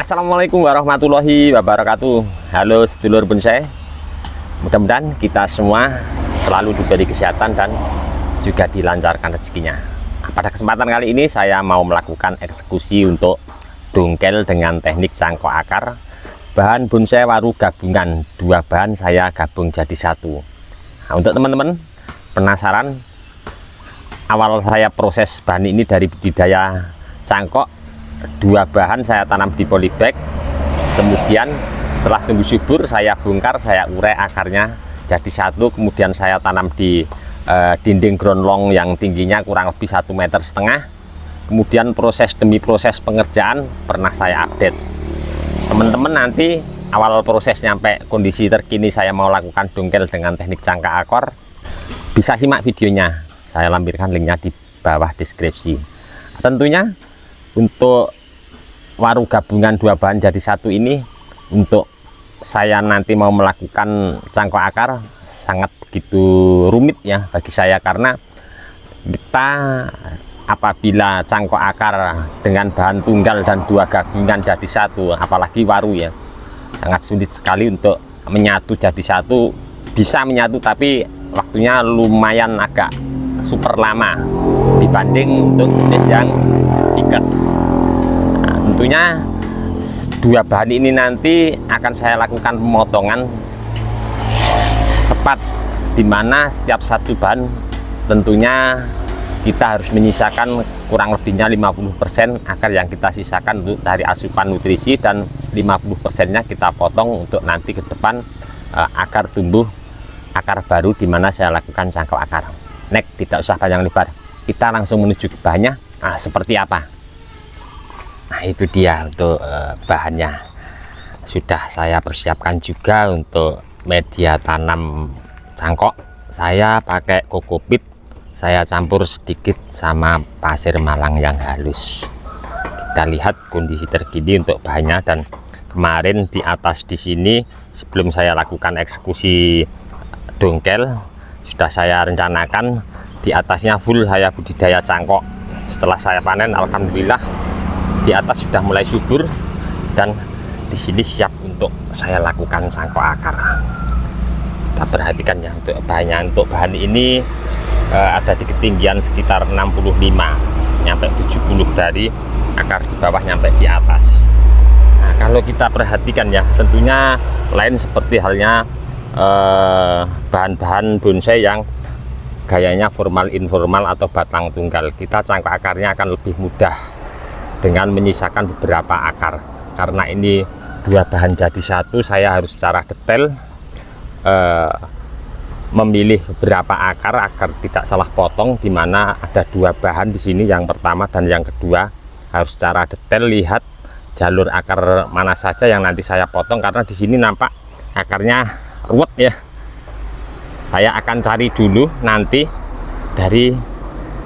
Assalamualaikum warahmatullahi wabarakatuh. Halo sedulur bonsai, mudah-mudahan kita semua selalu diberi kesehatan dan juga dilancarkan rezekinya. Pada kesempatan kali ini saya mau melakukan eksekusi untuk dongkel dengan teknik cangkok akar. Bahan bonsai waru gabungan, dua bahan saya gabung jadi satu. Nah, untuk teman-teman penasaran awal saya proses bahan ini dari budidaya cangkok, dua bahan saya tanam di polybag, kemudian setelah tumbuh subur saya bongkar, saya urai akarnya jadi satu, kemudian saya tanam di dinding ground long yang tingginya kurang lebih 1,5 meter. Kemudian proses demi proses pengerjaan pernah saya update teman-teman. Nanti awal proses sampai kondisi terkini saya mau lakukan dongkel dengan teknik cangkok akar, bisa simak videonya, saya lampirkan linknya di bawah deskripsi. Tentunya untuk waru gabungan dua bahan jadi satu ini, untuk saya nanti mau melakukan cangkok akar sangat begitu rumit ya bagi saya, karena kita apabila cangkok akar dengan bahan tunggal dan dua gabungan jadi satu, apalagi waru ya, sangat sulit sekali untuk menyatu jadi satu. Bisa menyatu tapi waktunya lumayan agak super lama dibanding untuk jenis yang Vickers. Nah, tentunya dua bahan ini nanti akan saya lakukan pemotongan tepat, dimana setiap satu bahan tentunya kita harus menyisakan kurang lebihnya 50% akar yang kita sisakan untuk dari asupan nutrisi, dan 50%-nya kita potong untuk nanti ke depan akar tumbuh akar baru, dimana saya lakukan cangkok akar. Next, tidak usah panjang lebar, kita langsung menuju ke bahannya. Nah, seperti apa? Nah, itu dia untuk bahannya. Sudah saya persiapkan juga untuk media tanam cangkok. Saya pakai kokopit, saya campur sedikit sama pasir malang yang halus. Kita lihat kondisi terkini untuk bahannya. Dan kemarin di atas di sini sebelum saya lakukan eksekusi dongkel, sudah saya rencanakan di atasnya full saya budidaya cangkok. Setelah saya panen, alhamdulillah di atas sudah mulai subur, dan di sini siap untuk saya lakukan cangkok akar. Kita perhatikan ya untuk bahannya. Untuk bahan ini ada di ketinggian sekitar 65 sampai 70 dari akar di bawah sampai di atas. Nah, kalau kita perhatikan ya, tentunya lain seperti halnya bahan-bahan bonsai yang gayanya formal informal atau batang tunggal. Kita cangkok akarnya akan lebih mudah dengan menyisakan beberapa akar. Karena ini dua bahan jadi satu, saya harus secara detail memilih beberapa akar agar tidak salah potong, dimana ada dua bahan di sini, yang pertama dan yang kedua. Harus secara detail lihat jalur akar mana saja yang nanti saya potong, karena di sini nampak akarnya ruwet ya. Saya akan cari dulu nanti dari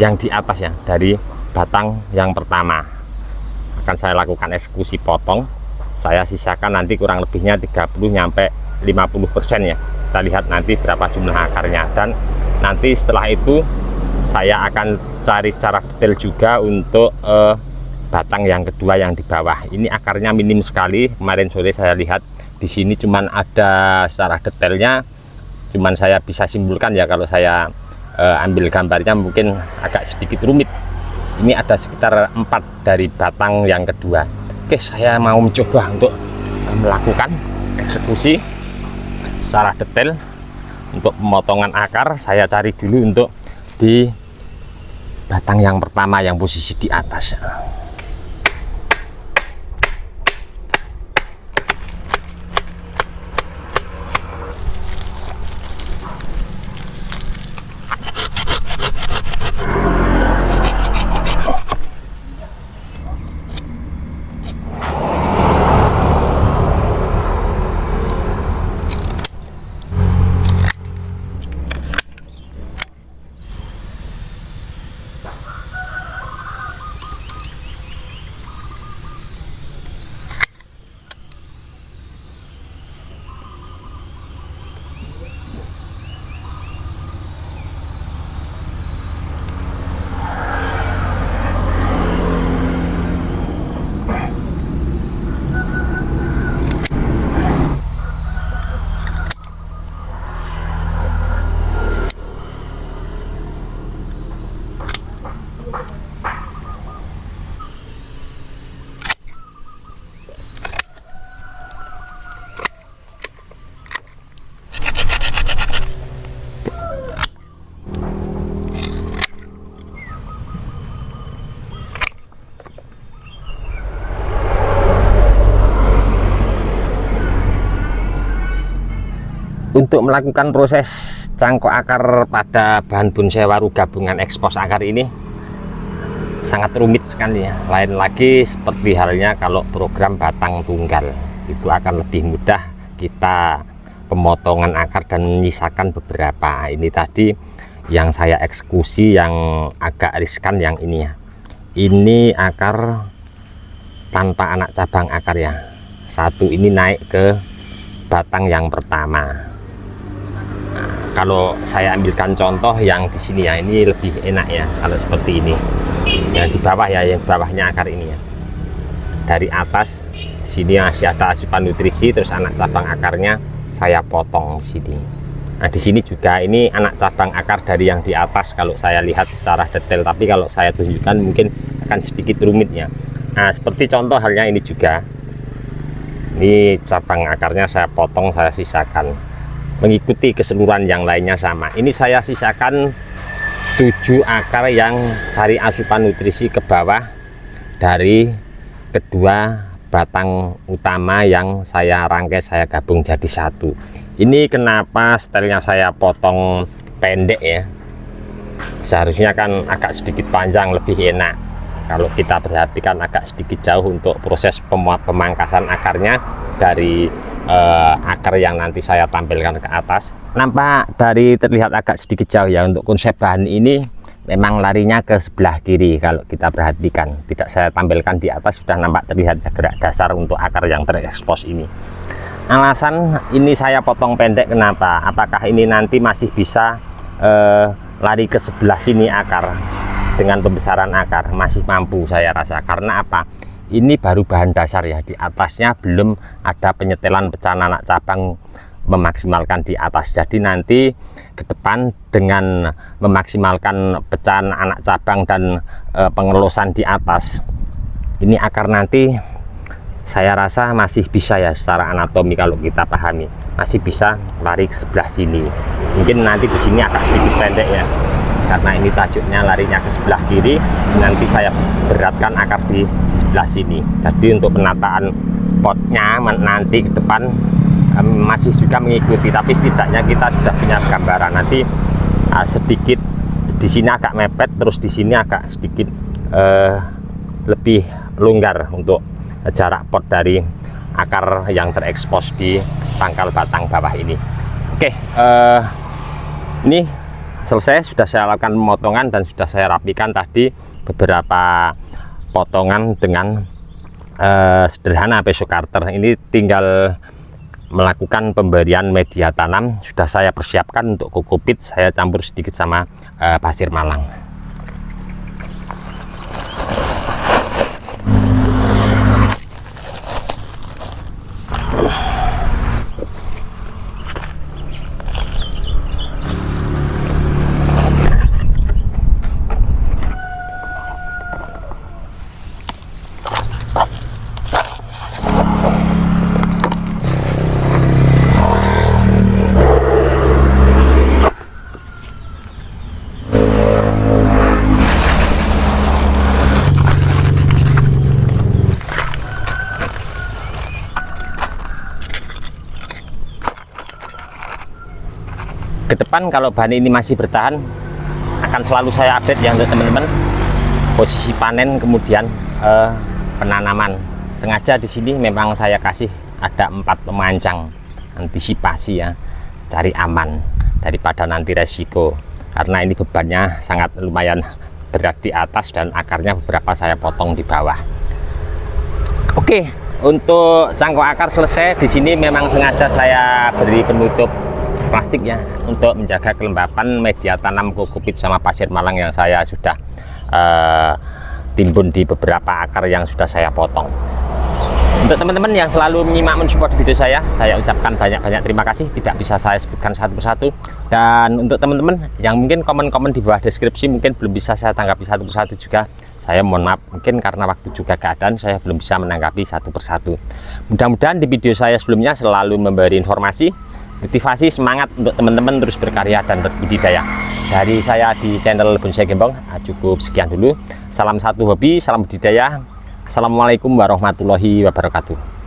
yang di atas ya, dari batang yang pertama akan saya lakukan eksekusi potong. Saya sisakan nanti kurang lebihnya 30 sampai 50% ya. Kita lihat nanti berapa jumlah akarnya, dan nanti setelah itu saya akan cari secara detail juga untuk batang yang kedua yang di bawah. Ini akarnya minim sekali. Kemarin sore saya lihat di sini cuman ada secara detailnya, cuman saya bisa simpulkan ya, kalau saya ambil gambarnya mungkin agak sedikit rumit. Ini ada sekitar 4 dari batang yang kedua. Oke, saya mau mencoba untuk melakukan eksekusi secara detail untuk pemotongan akar. Saya cari dulu untuk di batang yang pertama yang posisi di atas. Untuk melakukan proses cangkok akar pada bahan bonsai waru gabungan ekspos akar ini sangat rumit sekali ya. Lain lagi seperti halnya kalau program batang tunggal, itu akan lebih mudah kita pemotongan akar dan menyisakan beberapa. Ini tadi yang saya eksekusi yang agak riskan yang ini ya. Ini akar tanpa anak cabang akar ya. Satu ini naik ke batang yang pertama. Nah, kalau saya ambilkan contoh yang di sini ya, ini lebih enak ya kalau seperti ini. Yang di bawah ya, yang bawahnya akar ini ya. Dari atas di sini masih ada asupan nutrisi, terus anak cabang akarnya saya potong di sini. Nah, di sini juga ini anak cabang akar dari yang di atas kalau saya lihat secara detail, tapi kalau saya tunjukkan mungkin akan sedikit rumitnya. Nah, seperti contoh halnya ini juga. Ini cabang akarnya saya potong, saya sisakan. Mengikuti keseluruhan yang lainnya sama. Ini saya sisakan 7 akar yang cari asupan nutrisi ke bawah dari kedua batang utama yang saya rangkai, saya gabung jadi satu. Ini kenapa stylenya saya potong pendek ya. Seharusnya kan agak sedikit panjang, lebih enak. Kalau kita perhatikan agak sedikit jauh untuk proses pemangkasan akarnya dari akar yang nanti saya tampilkan ke atas. Nampak dari terlihat agak sedikit jauh ya. Untuk konsep bahan ini memang larinya ke sebelah kiri. Kalau kita perhatikan, tidak saya tampilkan di atas, sudah nampak terlihat gerak dasar untuk akar yang terekspos ini. Alasan ini saya potong pendek kenapa? Apakah ini nanti masih bisa lari ke sebelah sini akar? Dengan pembesaran akar masih mampu saya rasa. Karena apa? Ini baru bahan dasar ya, di atasnya belum ada penyetelan pecahan anak cabang memaksimalkan di atas. Jadi nanti ke depan dengan memaksimalkan pecahan anak cabang dan pengelosan di atas, ini akar nanti saya rasa masih bisa ya, secara anatomi kalau kita pahami masih bisa lari ke sebelah sini. Mungkin nanti di sini agak sedikit pendek ya, karena ini tajuknya larinya ke sebelah kiri. Nanti saya beratkan akar di sebelah sini. Jadi untuk penataan potnya nanti ke depan masih juga mengikuti, tapi setidaknya kita sudah punya gambaran. Nanti sedikit di sini agak mepet, terus di sini agak sedikit lebih longgar untuk jarak pot dari akar yang terekspos di pangkal batang bawah ini. Oke, ini selesai, sudah saya lakukan pemotongan dan sudah saya rapikan tadi beberapa potongan dengan sederhana peso cutter. Ini tinggal melakukan pemberian media tanam. Sudah saya persiapkan untuk kokopit, saya campur sedikit sama pasir malang. Ke depan kalau bahan ini masih bertahan, akan selalu saya update ya untuk teman-teman posisi panen, kemudian penanaman. Sengaja di sini memang saya kasih ada 4 pemancang antisipasi ya, cari aman daripada nanti resiko, karena ini bebannya sangat lumayan berat di atas dan akarnya beberapa saya potong di bawah. Oke, untuk cangkok akar selesai. Di sini memang sengaja saya beri penutup plastik ya, untuk menjaga kelembapan media tanam kokopit sama pasir malang yang saya sudah timbun di beberapa akar yang sudah saya potong. Untuk teman-teman yang selalu menyimak mensupport video saya ucapkan banyak-banyak terima kasih. Tidak bisa saya sebutkan satu persatu. Dan untuk teman-teman yang mungkin komen-komen di bawah deskripsi mungkin belum bisa saya tanggapi satu persatu juga, saya mohon maaf, mungkin karena waktu juga keadaan saya belum bisa menanggapi satu persatu. Mudah-mudahan di video saya sebelumnya selalu memberi informasi, motivasi, semangat untuk teman-teman terus berkarya dan berbudidaya. Dari saya di channel Bonsai Gembong cukup sekian dulu. Salam satu hobi, salam budidaya. Assalamualaikum warahmatullahi wabarakatuh.